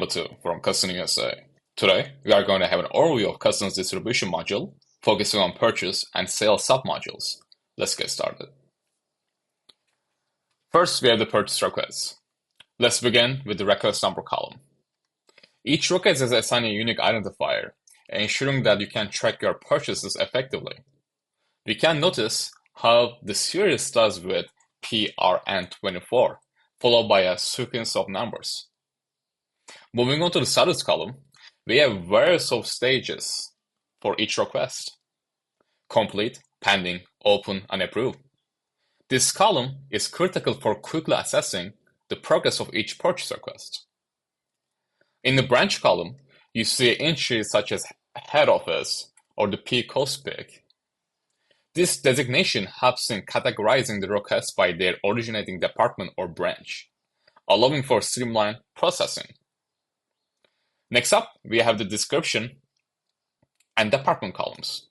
Batu from CUSCEN USA. Today, we are going to have an overview of CUSCEN's distribution module, focusing on purchase and sales submodules. Let's get started. First, we have the purchase request. Let's begin with the request number column. Each request is assigned a unique identifier, ensuring that you can track your purchases effectively. We can notice how the series starts with PRN24, followed by a sequence of numbers. Moving on to the status column, we have various of stages for each request: complete, pending, open, and approved. This column is critical for quickly assessing the progress of each purchase request. In the branch column, you see entries such as head office or the P cost pick. This designation helps in categorizing the requests by their originating department or branch, allowing for streamlined processing. Next up, we have the description and department columns,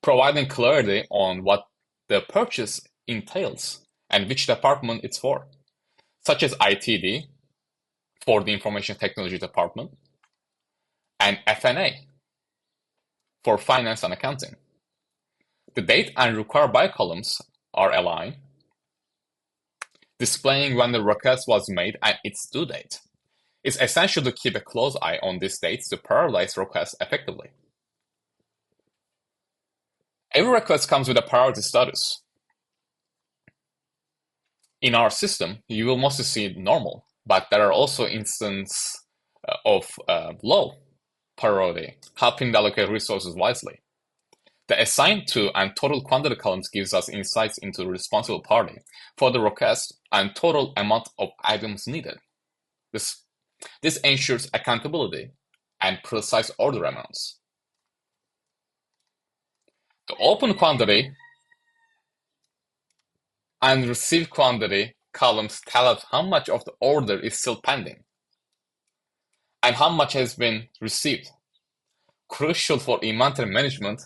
providing clarity on what the purchase entails and which department it's for, such as ITD for the Information Technology Department and FNA for Finance and Accounting. The date and required by columns are aligned, displaying when the request was made and its due date. It's essential to keep a close eye on these dates to prioritize requests effectively. Every request comes with a priority status. In our system, you will mostly see normal, but there are also instances of low priority, helping to allocate resources wisely. The assigned to and total quantity columns gives us insights into the responsible party for the request and total amount of items needed. This ensures accountability and precise order amounts. The open quantity and received quantity columns tell us how much of the order is still pending and how much has been received, crucial for inventory management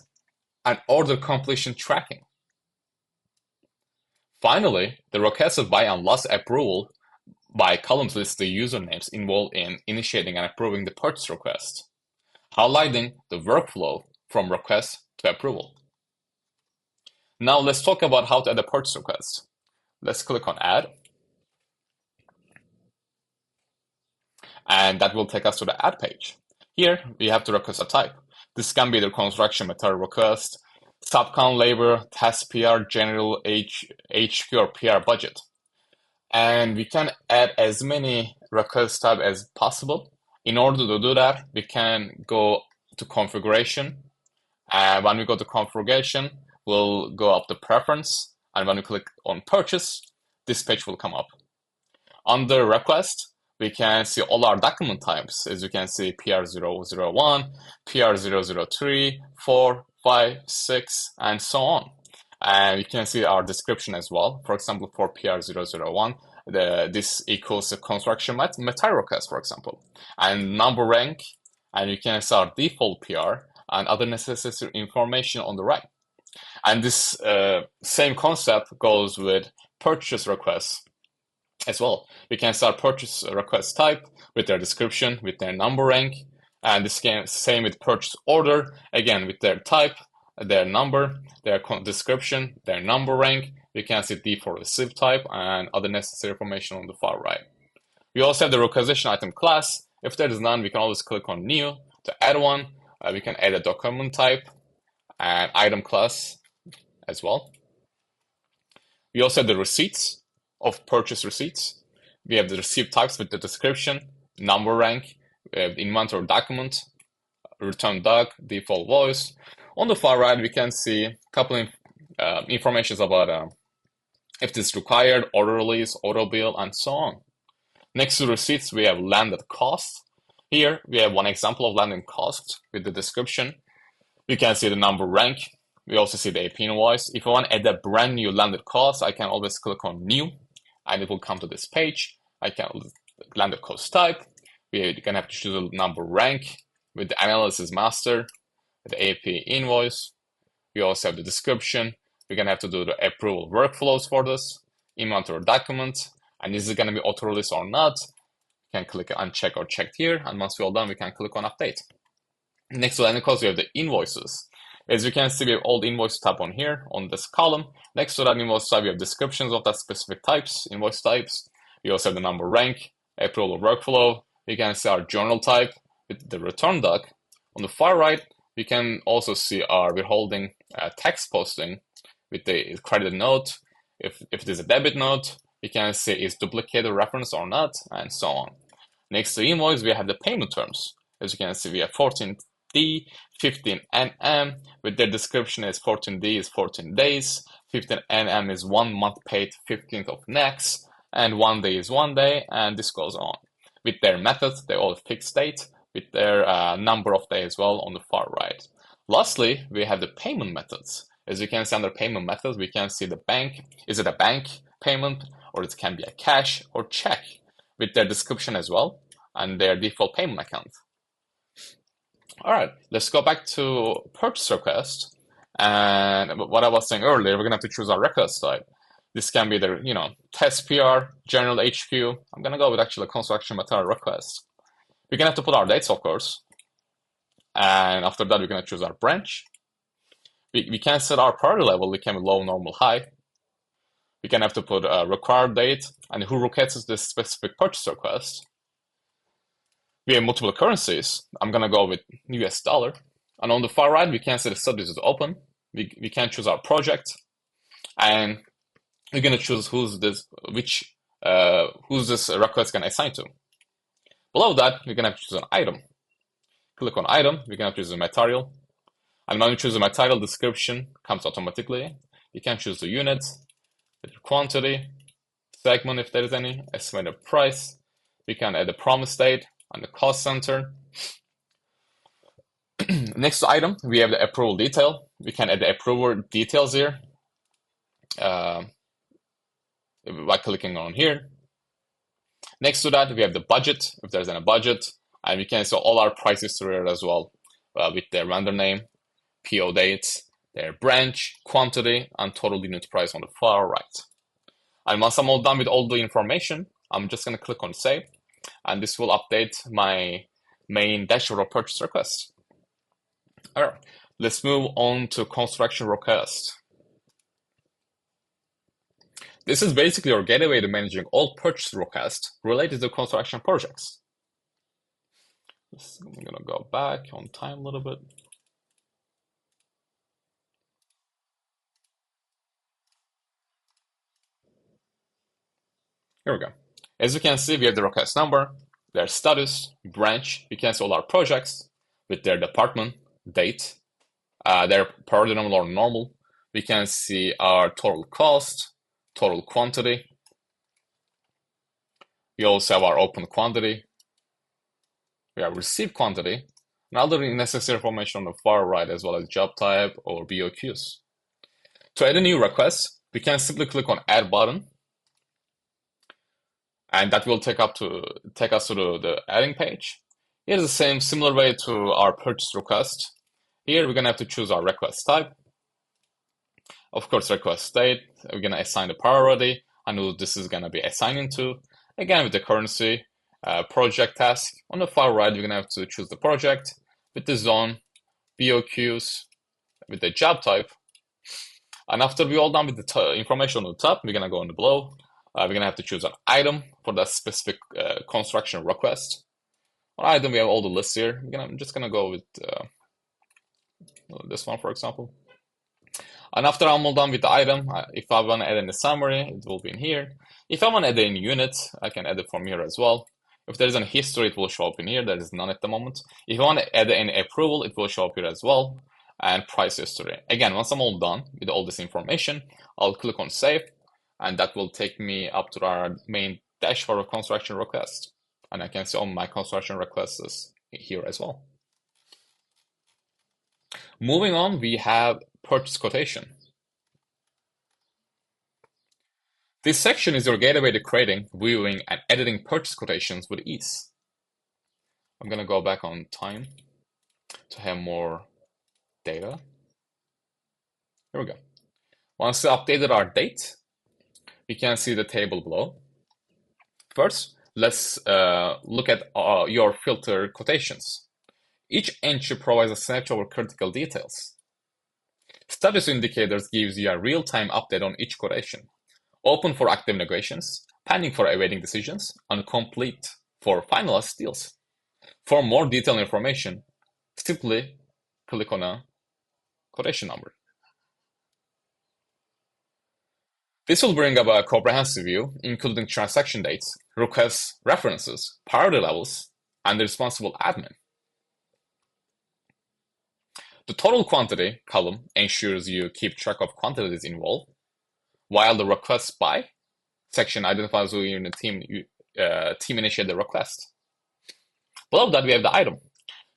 and order completion tracking. Finally, the requested by and last approval by columns list the usernames involved in initiating and approving the purchase request, highlighting the workflow from request to approval. Now let's talk about how to add a purchase request. Let's click on Add, and that will take us to the Add page. Here we have to request a type. This can be the construction material request, subcon labor, task PR, general HQ or PR budget. And we can add as many request types as possible. In order to do that, we can go to configuration. And when we go to configuration, we'll go up to preference. And when we click on purchase, this page will come up. Under request, we can see all our document types. As you can see, PR001, PR003, 4, 5, 6, and so on. And you can see our description as well. For example, for PR001, this equals a construction material request, for example, and number rank, and you can see our default PR and other necessary information on the right. And this same concept goes with purchase requests as well. We can start purchase request type with their description, with their number rank, and this same with purchase order, again with their type, their number, their description, their number rank. We can see default receipt type and other necessary information on the far right. We also have the requisition item class. If there is none, we can always click on new to add one. We can add a document type and item class as well. We also have the receipts of purchase receipts. We have the receipt types with the description, number rank, we have the inventory document, return doc, default voice. On the far right, we can see a couple of information about if this is required, order release, auto bill, and so on. Next to receipts, we have landed cost. Here, we have one example of landed cost with the description. We can see the number rank. We also see the AP invoice. If I want to add a brand new landed cost, I can always click on new, and it will come to this page. I can landed cost type. We can have to choose a number rank with the analysis master, the AP invoice. We also have the description. We're going to have to do the approval workflows for this, inventory document, and is it going to be auto release or not? can click uncheck or checked here, and once we're all done, we can click on update. Next to landing cost, we have the invoices. As you can see, we have all the invoice tab on here on this column. Next to that invoice tab, we have descriptions of that specific types, invoice types. We also have the number rank, approval workflow. You can see our journal type with the return doc. On the far right, you can also see our withholding text posting with the credited note. If it is a debit note, you can see is duplicated reference or not, and so on. Next to invoice, we have the payment terms. As you can see, we have 14D, 15NM, with their description is 14D is 14 days, 15NM is 1 month paid 15th of next, and 1 day is 1 day, and this goes on. With their methods, they all fixed date, with their number of days as well on the far right. Lastly, we have the payment methods. As you can see under payment methods, we can see the bank. Is it a bank payment, or it can be a cash or check, with their description as well and their default payment account. All right, let's go back to purchase request. And what I was saying earlier, we're gonna have to choose our request type. This can be the, test PR, general HQ. I'm gonna go with actually a construction material request. We're gonna have to put our dates, of course. And after that, we're gonna choose our branch. We can set our priority level. We can be low, normal, high. We can have to put a required date and who requests this specific purchase request. We have multiple currencies. I'm gonna go with US dollar. And on the far right, we can set the subject is open. We can choose our project, and we're gonna choose who's this request gonna assign to. Below that, we're gonna have to choose an item. Click on item. We're gonna have to choose a material, and when we choose a material, description comes automatically. You can choose the unit, the quantity, segment if there is any, estimated price. We can add the promise date and the cost center. Next to item, we have the approval detail. We can add the approval details here by clicking on here. Next to that, we have the budget, if there's any budget, and we can see all our prices through here as well, with their vendor name, PO dates, their branch, quantity, and total unit price on the far right. And once I'm all done with all the information, I'm just going to click on save, and this will update my main dashboard of purchase requests. All right, let's move on to construction request. This is basically your gateway to managing all purchase requests related to construction projects. I'm going to go back on time a little bit. Here we go. As you can see, we have the request number, their status, branch. We can see all our projects with their department, date, their priority normal or normal. We can see our total cost, total quantity. We also have our open quantity. We have received quantity, and other necessary information on the far right, as well as job type or BOQs. To add a new request, we can simply click on Add button, and that will take us to the adding page. Here's the same similar way to our purchase request. Here we're gonna have to choose our request type. Of course, request state. We're gonna assign the priority and who this is gonna be assigning to. Again, with the currency, project task. On the far right, we're gonna have to choose the project with the zone, BOQs, with the job type. And after we're all done with the information on the top, we're gonna go on the below. We're gonna have to choose an item for that specific construction request. On item, we have all the lists here. I'm just gonna go with this one, for example. And after I'm all done with the item, if I want to add in the summary, it will be in here. If I want to add in units, I can add it from here as well. If there is a history, it will show up in here. There is none at the moment. If I want to add any approval, it will show up here as well. And price history. Again, once I'm all done with all this information, I'll click on save, and that will take me up to our main dashboard of construction request. And I can see all my construction requests here as well. Moving on, we have purchase quotation. This section is your gateway to creating, viewing, and editing purchase quotations with ease. I'm gonna go back on time to have more data. Here we go. Once we updated our date, we can see the table below. First, Let's look at your filter quotations. Each entry provides a snapshot of critical details. Status indicators gives you a real-time update on each quotation. Open for active negotiations, pending for awaiting decisions, and complete for finalized deals. For more detailed information, simply click on a quotation number. This will bring up a comprehensive view, including transaction dates, requests, references, priority levels, and the responsible admin. The total quantity column ensures you keep track of quantities involved, while the requests by section identifies who in the team initiated the request. Below that, we have the item.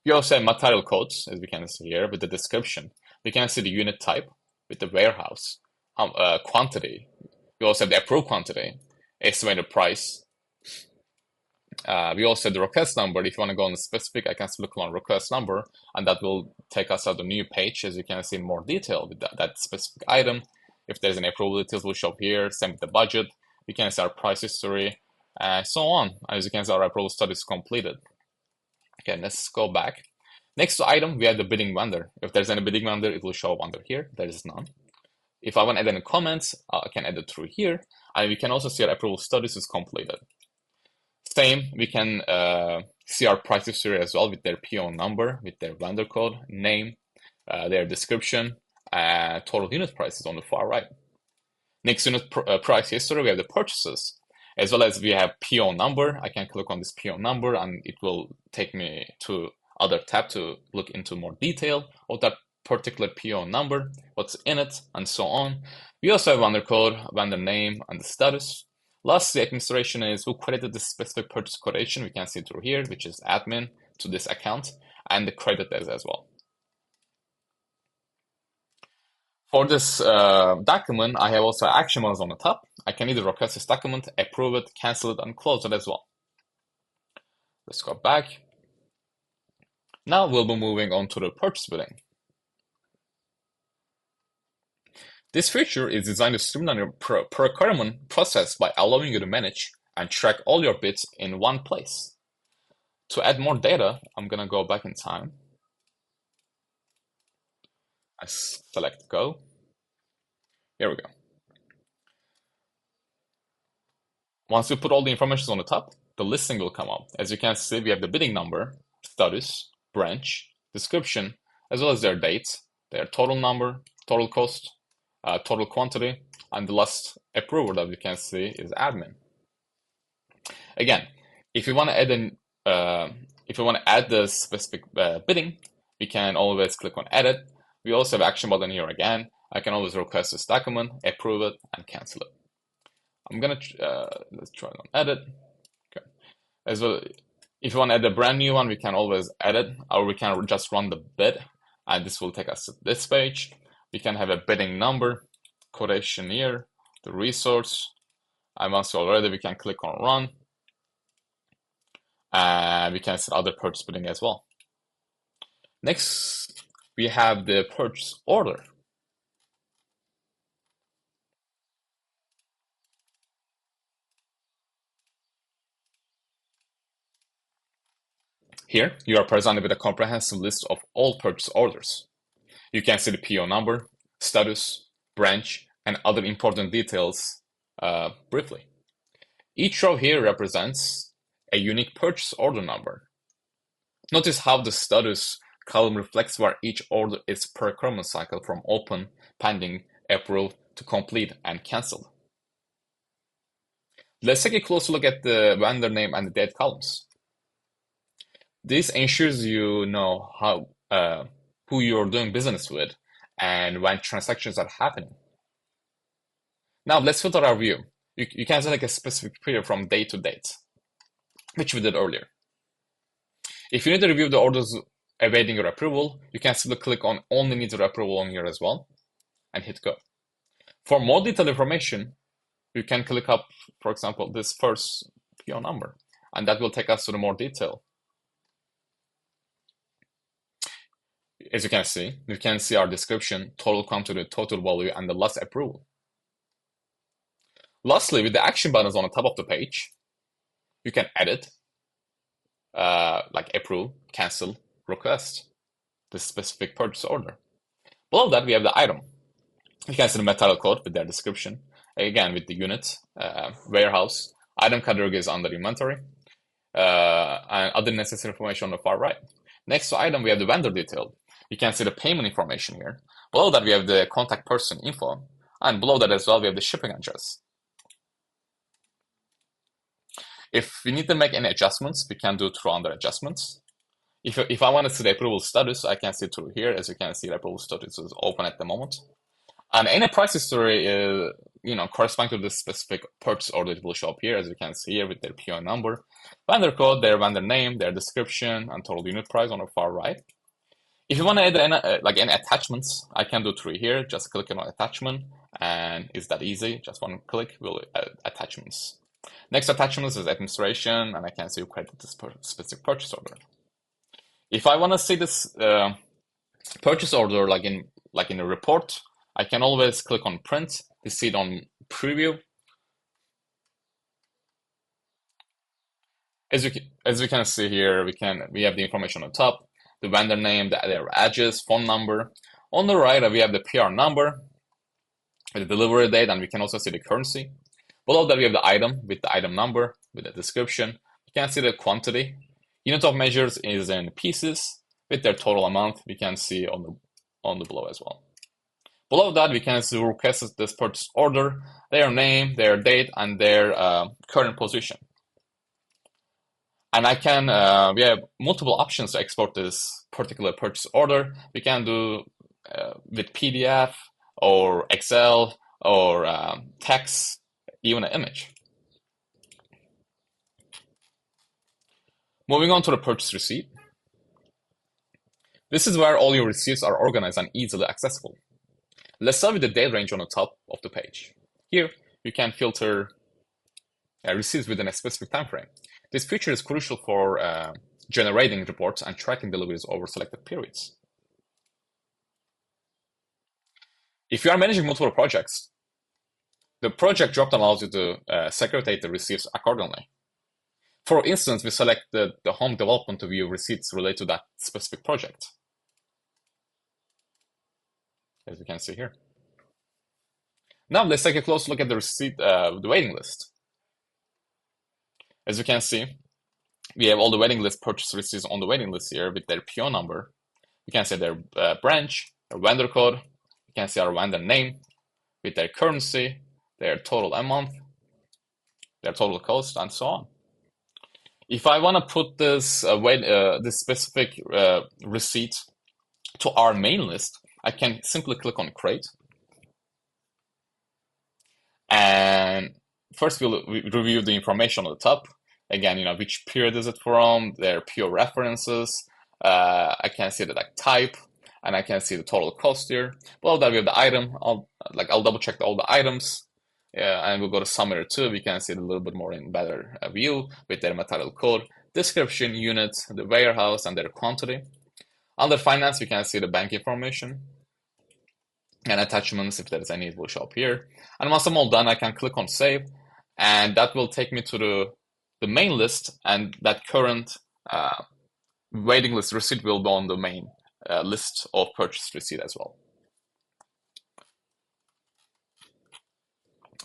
We also have material codes, as we can see here, with the description. We can see the unit type with the warehouse, quantity. We also have the approved quantity, estimated price. We also have the request number. If you want to go on the specific, I can click on request number, and that will take us to the new page, as you can see in more detail with that specific item. If there's any approval details, will show up here. Same with the budget. We can see our price history, and so on. As you can see, our approval study is completed. Okay, let's go back. Next to item, we have the bidding vendor. If there's any bidding vendor, it will show up under here. There is none. If I want to add any comments, I can add it through here. And we can also see our approval status is completed. Same, we can see our price history as well with their PO number, with their vendor code, name, their description, total unit prices on the far right. Next unit price history, we have the purchases, as well as we have PO number. I can click on this PO number and it will take me to other tab to look into more detail of that particular PO number, what's in it, and so on. We also have vendor code, vendor name, and the status. Lastly, administration is who credited this specific purchase quotation. We can see through here, which is admin to this account, and the credit as well. For this document, I have also action buttons on the top. I can either request this document, approve it, cancel it, and close it as well. Let's go back. Now we'll be moving on to the purchase bidding. This feature is designed to streamline your procurement process by allowing you to manage and track all your bids in one place. To add more data, I'm going to go back in time. I select Go. Here we go. Once we put all the information on the top, the listing will come up. As you can see, we have the bidding number, status, branch, description, as well as their date, their total number, total cost, total quantity, and the last approver that we can see is admin. Again, if you want to add the specific bidding, we can always click on edit. We also have action button here again. I can always request this document, approve it, and cancel it. I'm gonna let's try it on edit. Okay. As well, if you want to add a brand new one, we can always edit, or we can just run the bid, and this will take us to this page. We can have a bidding number, quotation year, the resource, and once already we can click on run, and we can set other purchase bidding as well. Next, we have the purchase order. Here, you are presented with a comprehensive list of all purchase orders. You can see the PO number, status, branch, and other important details briefly. Each row here represents a unique purchase order number. Notice how the status column reflects where each order is per procurement cycle from open, pending, approved, to complete and canceled. Let's take a closer look at the vendor name and the date columns. This ensures you know who you're doing business with and when transactions are happening. Now let's filter our view. You can select a specific period from date to date, which we did earlier. If you need to review the orders awaiting your approval, you can simply click on only needs your approval on here as well and hit go. For more detailed information, you can click up, for example, this first PO number, and that will take us to the more detail. As you can see our description, total quantity, total value, and the last approval. Lastly, with the action buttons on the top of the page, you can edit, like approve, cancel, request the specific purchase order. Below that, we have the item. You can see the material code with their description. Again, with the unit, warehouse, item category is under inventory, and other necessary information on the far right. Next to item, we have the vendor detail. You can see the payment information here. Below that, we have the contact person info. And below that as well, we have the shipping address. If we need to make any adjustments, we can do through under adjustments. If I want to see the approval status, I can see through here. As you can see, the approval status is open at the moment. And any price history is, corresponding to the specific purchase order, it will show up here, as you can see here with their PO number, vendor code, their vendor name, their description, and total unit price on the far right. If you want to add any attachments, I can do through here. Just click on attachment, and it's that easy. Just one click will add attachments. Next attachments is administration, and I can see who created this specific purchase order. If I want to see this purchase order like in a report, I can always click on print to see it on preview. As we can see here, we have the information on top, the vendor name, their address, phone number. On the right, we have the PR number, the delivery date, and we can also see the currency. Below that, we have the item with the item number, with the description. You can see the quantity. Unit of measures is in pieces with their total amount. We can see on the below as well. Below that, we can see who requested this purchase order, their name, their date, and their current position. And we have multiple options to export this particular purchase order. We can do with PDF or Excel or text, even an image. Moving on to the purchase receipt. This is where all your receipts are organized and easily accessible. Let's start with the date range on the top of the page. Here, you can filter receipts within a specific time frame. This feature is crucial for generating reports and tracking deliveries over selected periods. If you are managing multiple projects, the project dropdown allows you to segregate the receipts accordingly. For instance, we select the home development to view receipts related to that specific project, as we can see here. Now let's take a close look at the receipt, the waiting list. As you can see, we have all the waiting list purchase receipts on the waiting list here with their PO number. You can see their branch, their vendor code. You can see our vendor name with their currency, their total amount, their total cost, and so on. If I want to put this specific receipt to our main list, I can simply click on create. And first we'll review the information on the top. Again, which period is it from, their PO references. I can see the type, and I can see the total cost here. Below that we have the item. I'll double check all the items. And we'll go to summary too. We can see it a little bit more in better view with their material code, description, units, the warehouse, and their quantity. Under finance, we can see the bank information and attachments. If there's any, it will show up here. And once I'm all done, I can click on save, and that will take me to the main list, and that current waiting list receipt will be on the main list of purchase receipt as well.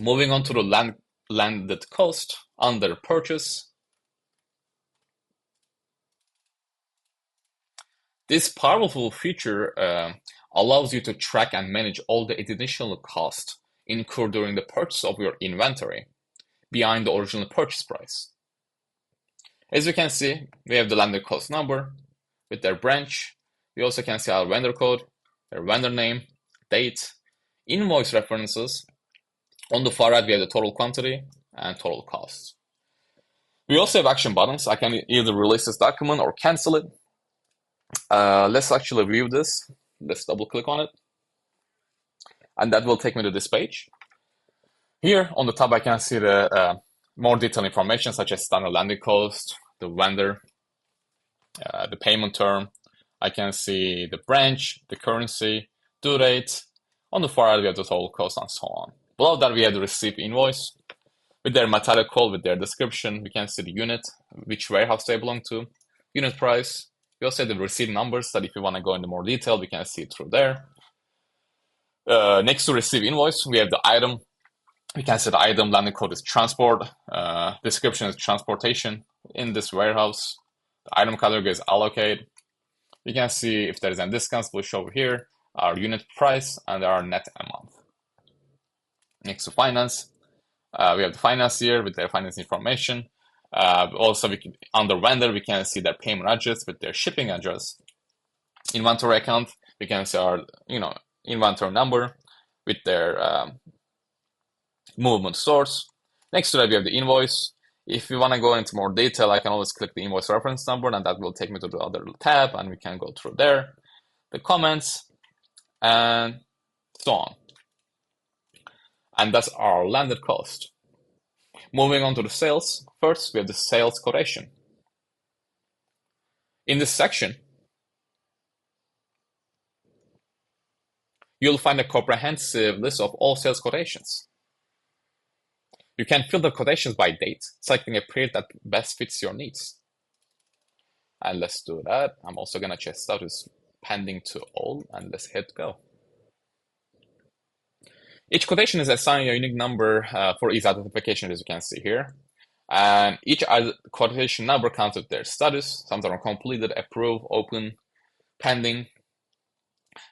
Moving on to the landed cost under purchase. This powerful feature allows you to track and manage all the additional costs incurred during the purchase of your inventory behind the original purchase price. As you can see, we have the landed cost number with their branch. We also can see our vendor code, their vendor name, date, invoice references. On the far right, we have the total quantity and total cost. We also have action buttons. I can either release this document or cancel it. Let's actually view this. Let's double click on it. And that will take me to this page. Here on the top, I can see the more detailed information such as standard landing cost, the vendor, the payment term. I can see the branch, the currency, due date. On the far right, we have the total cost and so on. Below that, we have the receipt invoice. With their metallic code, with their description, we can see the unit, which warehouse they belong to, unit price. We also have the receipt numbers that if you want to go into more detail, we can see it through there. Next to receive invoice, we have the item. We can see the item landing code is transport, description is transportation in this warehouse. The item category is allocate. We can see if there is any discounts, we'll show here our unit price and our net amount. Next to finance, we have the finance here with their finance information. Also, under vendor, we can see their payment address with their shipping address. Inventory account, we can see our inventory number with their movement source. Next to that, we have the invoice. If you want to go into more detail, I can always click the invoice reference number, and that will take me to the other tab, and we can go through there, the comments, and so on. And that's our landed cost. Moving on to the sales, first we have the sales quotation. In this section, you'll find a comprehensive list of all sales quotations. You can filter quotations by date, selecting a period that best fits your needs. And let's do that. I'm also going to check status pending to all, and let's hit go. Each quotation is assigned a unique number for ease identification, as you can see here. And each quotation number counts with their status. Some are completed, approved, open, pending.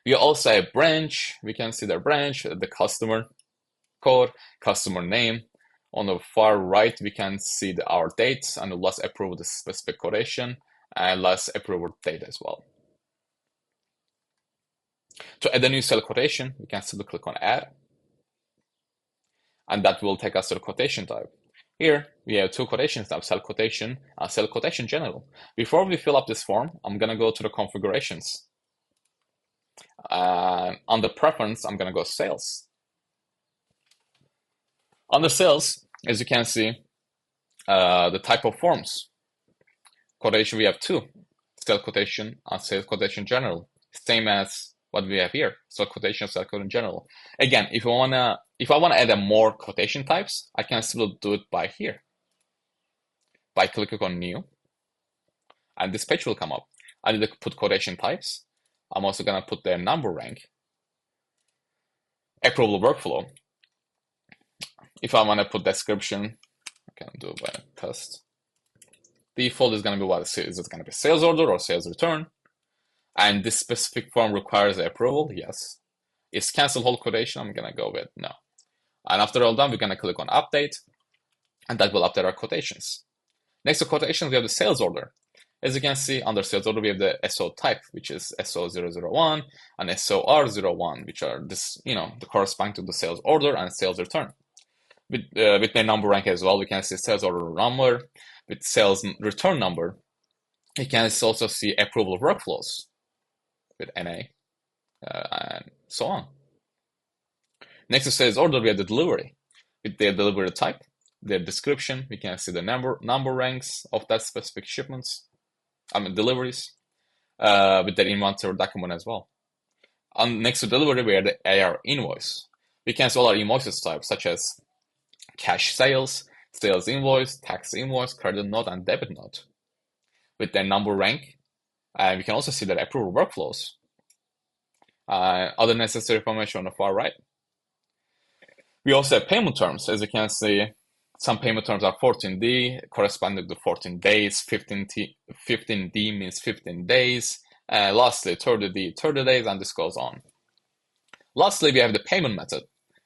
We also have branch. We can see their branch, the customer code, customer name. On the far right, we can see our dates and the last approved specific quotation and last approved date as well. To add a new sale quotation, we can simply click on add. And that will take us to the quotation type. Here, we have two quotations now, sell quotation and sell quotation general. Before we fill up this form, I'm going to go to the configurations. Under preference, I'm going to go sales. Under sales, as you can see, the type of forms. Quotation, we have two, sell quotation and sales quotation general, same as what we have here, sell quotation, sell quotation general. Again, if I want to add more quotation types, I can still do it by here, by clicking on new, and this page will come up. I need to put quotation types. I'm also going to put their number rank, approval workflow. If I want to put description, I can do it by test. Default is going to be what? Is it going to be sales order or sales return? And this specific form requires the approval, yes. Is cancel whole quotation? I'm going to go with no. And after all done, we're going to click on update, and that will update our quotations. Next to quotations, we have the sales order. As you can see, under sales order, we have the SO type, which is SO001 and SOR01, which are the corresponding to the sales order and sales return. With their number rank as well, we can see sales order number. With sales return number, you can also see approval workflows with NA and so on. Next to sales order, we have the delivery. With their delivery type, their description, we can see the number ranks of that specific deliveries, with their inventory document as well. Next to delivery, we have the AR invoice. We can see all our invoices types, such as cash sales, sales invoice, tax invoice, credit note, and debit note. With their number rank, we can also see their approval workflows. Other necessary information on the far right. We also have payment terms. As you can see, some payment terms are 14D, corresponding to 14 days. 15D means 15 days. Lastly, 30D, 30 days, and this goes on. Lastly, we have the payment method.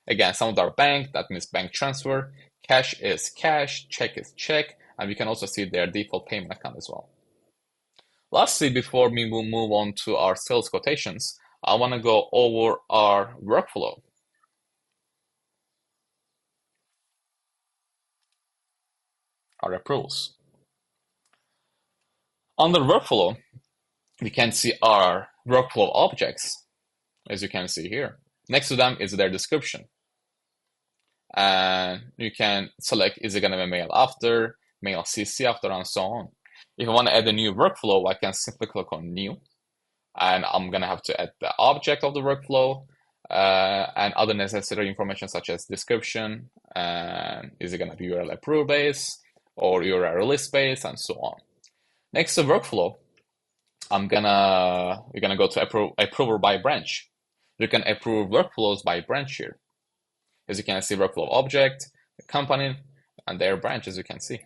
Again, some of our bank, that means bank transfer. Cash is cash, check is check, and we can also see their default payment account as well. Lastly, before we move on to our sales quotations, I want to go over our workflow. Our approvals. Under workflow, we can see our workflow objects, as you can see here. Next to them is their description. And you can select, is it going to be mail after, mail CC after, and so on. If I want to add a new workflow, I can simply click on new. And I'm going to have to add the object of the workflow and other necessary information such as description, and is it gonna be URL approval base or URL release base, and so on. Next to workflow, we're gonna go to approver by branch. You can approve workflows by branch here. As you can see, workflow object, the company, and their branch, as you can see.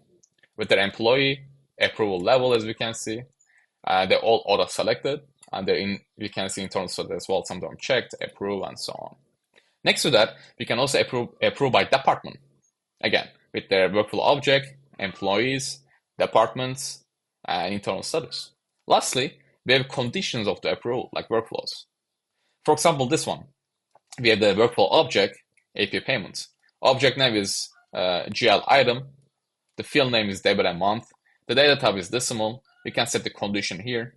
With their employee, approval level, as we can see. They're all auto-selected, and you can see internal status as well. Some of them checked, approve, and so on. Next to that, we can also approve by department. Again, with their workflow object, employees, departments, and internal status. Lastly, we have conditions of the approval, like workflows. For example, this one, we have the workflow object, AP payments. Object name is GL item. The field name is debit and month. The data type is decimal. We can set the condition here.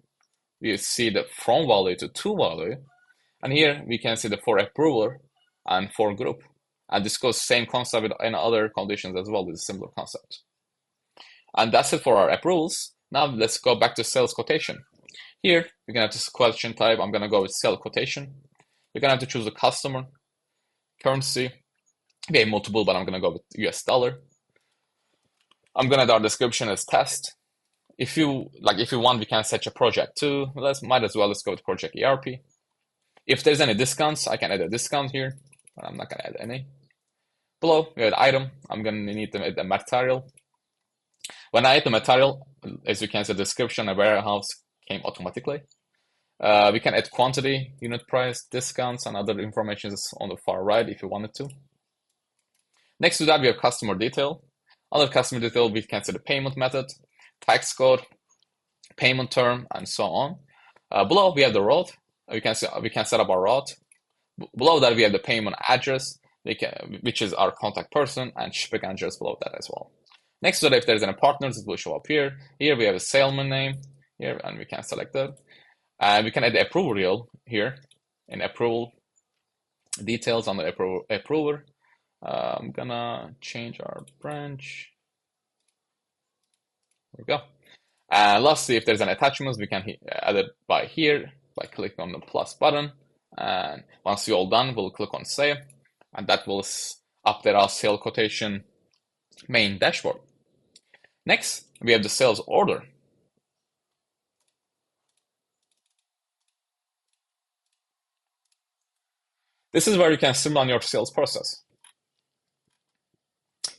We see the from value to value. And here we can see the for approver and for group. And this goes same concept with any other conditions as well. It's a similar concept. And that's it for our approvals. Now let's go back to sales quotation. Here, you're gonna have this question type. I'm gonna go with sales quotation. You're gonna have to choose a customer, currency. We have multiple, but I'm gonna go with US dollar. I'm gonna do our description as test. If you want, we can set a project too. Let's go with project ERP. If there's any discounts, I can add a discount here, but I'm not gonna add any. Below, we have the item. I'm gonna need to add the material. When I add the material, as you can see, the description and warehouse came automatically. We can add quantity, unit price, discounts, and other information on the far right if you wanted to. Next to that, we have customer detail. Under customer detail, we can see the payment method, tax code, payment term, and so on. Below, we have the route. We can set up our route. Below that, we have the payment address, which is our contact person, and shipping address below that as well. Next to that, if there's any partners, it will show up here. Here we have a salesman name here, and we can select that. And we can add the approval reel here in approval details on the approver. I'm gonna change our branch. There we go. And lastly, if there's an attachments, we can add it by here by clicking on the plus button. And once you're all done, we'll click on save, and that will update our sales quotation main dashboard. Next, we have the sales order. This is where you can streamline your sales process.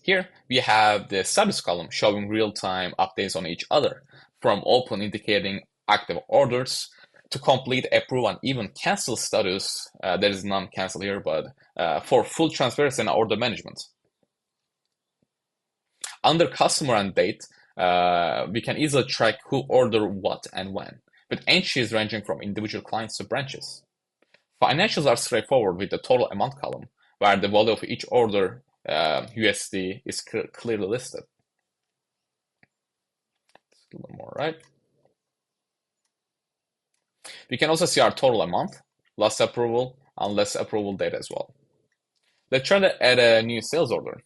Here, we have the status column showing real-time updates on each other, from open indicating active orders to complete, approve, and even cancel status. There is none cancel here, but for full transparency and order management. Under customer and date, we can easily track who ordered what and when, with entries ranging from individual clients to branches. Financials are straightforward with the total amount column, where the value of each order USD is clearly listed. A little more, right? We can also see our total amount, last approval, and last approval date as well. Let's try to add a new sales order.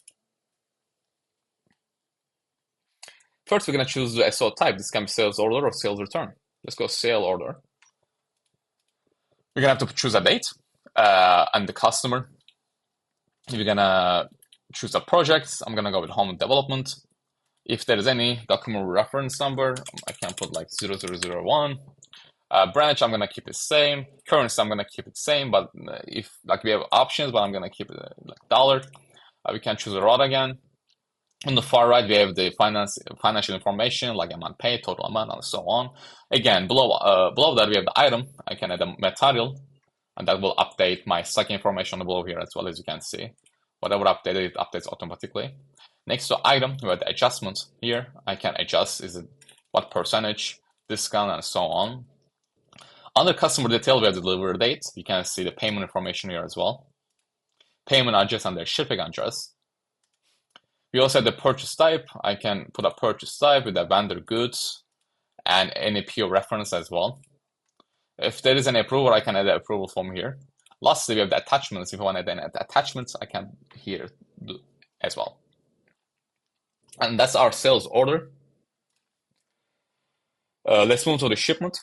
First, we're going to choose the SO type. This can be sales order or sales return. Let's go sale order. We're going to have to choose a date and the customer. We're going to choose a project. I'm going to go with home development. If there is any document reference number, I can put like 0001. Branch, I'm going to keep it same. Currency, I'm going to keep it same. But if we have options, but I'm going to keep it like dollar. We can choose a route again. On the far right, we have the financial information like amount paid, total amount, and so on. Again, below that, we have the item. I can add a material, and that will update my stock information below here as well, as you can see. Whatever updated, it updates automatically. Next to item, we have the adjustments here. I can adjust what percentage, discount, and so on. Under customer detail, we have the delivery date. You can see the payment information here as well. Payment address and their shipping address. We also have the purchase type. I can put a purchase type with the vendor goods and any PO reference as well. If there is an approval, I can add the approval form here. Lastly, we have the attachments. If you want to add any attachments, I can here do as well. And that's our sales order. Let's move to the shipment.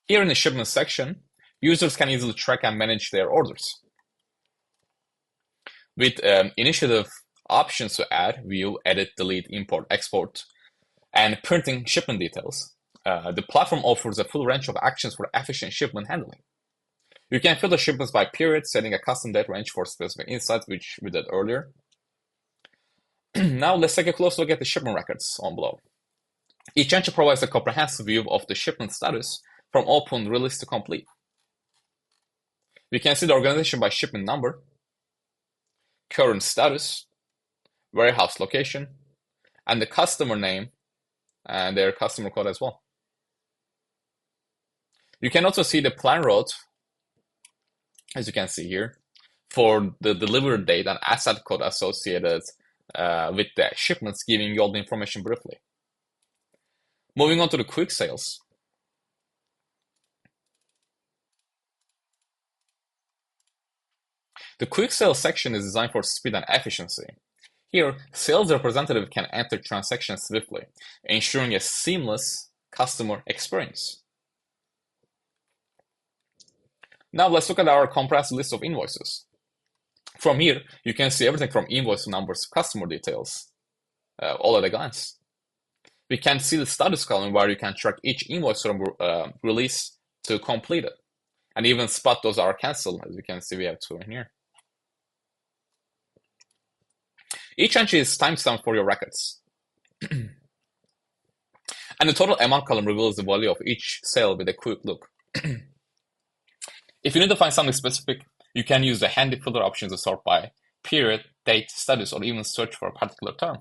Here in the shipment section, Users can easily track and manage their orders. With initiative options to add, view, edit, delete, import, export, and printing shipment details, the platform offers a full range of actions for efficient shipment handling. You can filter shipments by period, setting a custom date range for specific insights, which we did earlier. Now let's take a close look at the shipment records on below. Each entry provides a comprehensive view of the shipment status from open, release to complete. We can see the organization by shipment number, current status, warehouse location, and the customer name and their customer code as well. You can also see the plan route, as you can see here, for the delivery date and asset code associated with the shipments, giving you all the information briefly. Moving on to the quick sales. The quick sales section is designed for speed and efficiency. Here, sales representative can enter transactions swiftly, ensuring a seamless customer experience. Now let's look at our compressed list of invoices. From here, you can see everything from invoice numbers to customer details, all at a glance. We can see the status column where you can track each invoice from release to completed, and even spot those are canceled. As you can see, we have two in here. Each entry is timestamped for your records. And the total amount column reveals the value of each sale with a quick look. If you need to find something specific, you can use the handy filter options to sort by period, date, status, or even search for a particular term.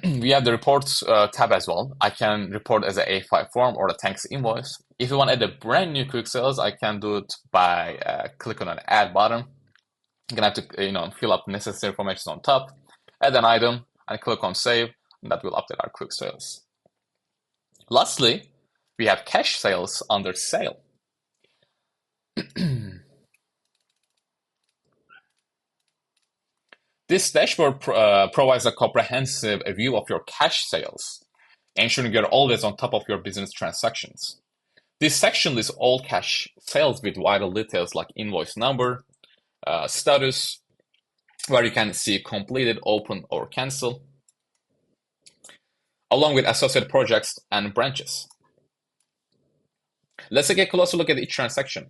We have the reports tab as well. I can report as an A5 form or a thanks invoice. If you want to add a brand new quick sales, I can do it by clicking on the add button. You're gonna have to fill up necessary information on top, add an item, and click on save, and that will update our quick sales. Lastly, we have cash sales under sale. This dashboard provides a comprehensive view of your cash sales, ensuring you're always on top of your business transactions. This section lists all cash sales with vital details like invoice number, status, where you can see completed, open, or cancel, along with associated projects and branches. Let's take a closer look at each transaction.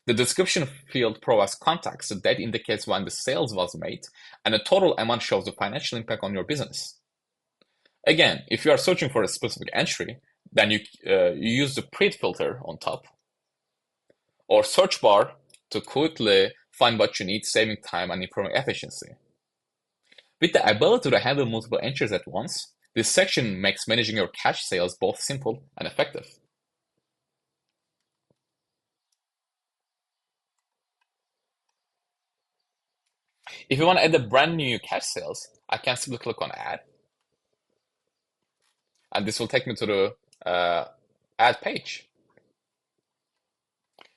The description field provides context. The date indicates when the sales was made, and the total amount shows the financial impact on your business. Again, if you are searching for a specific entry, then you use the print filter on top, or search bar to quickly find what you need, saving time and improving efficiency. With the ability to handle multiple entries at once, this section makes managing your cash sales both simple and effective. If you want to add a brand new cash sales, I can simply click on add. And this will take me to the add page.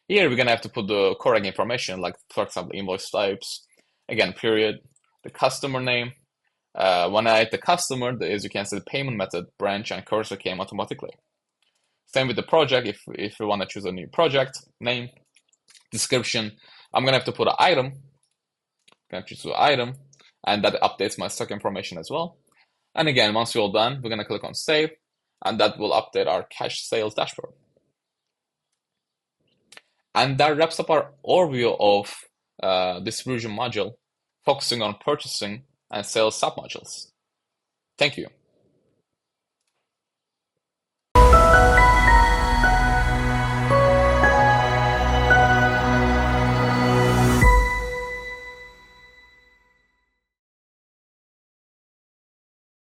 Here, we're going to have to put the correct information, like, for example, invoice types, again, period, the customer name. When I add the customer, as you can see, the payment method, branch, and cursor came automatically. Same with the project. If you want to choose a new project, name, description, I'm going to have to put an item. I'm going to choose an item, and that updates my stock information as well. And again, once we're all done, we're going to click on save, and that will update our cash sales dashboard. And that wraps up our overview of distribution module, focusing on purchasing and sales submodules. Thank you.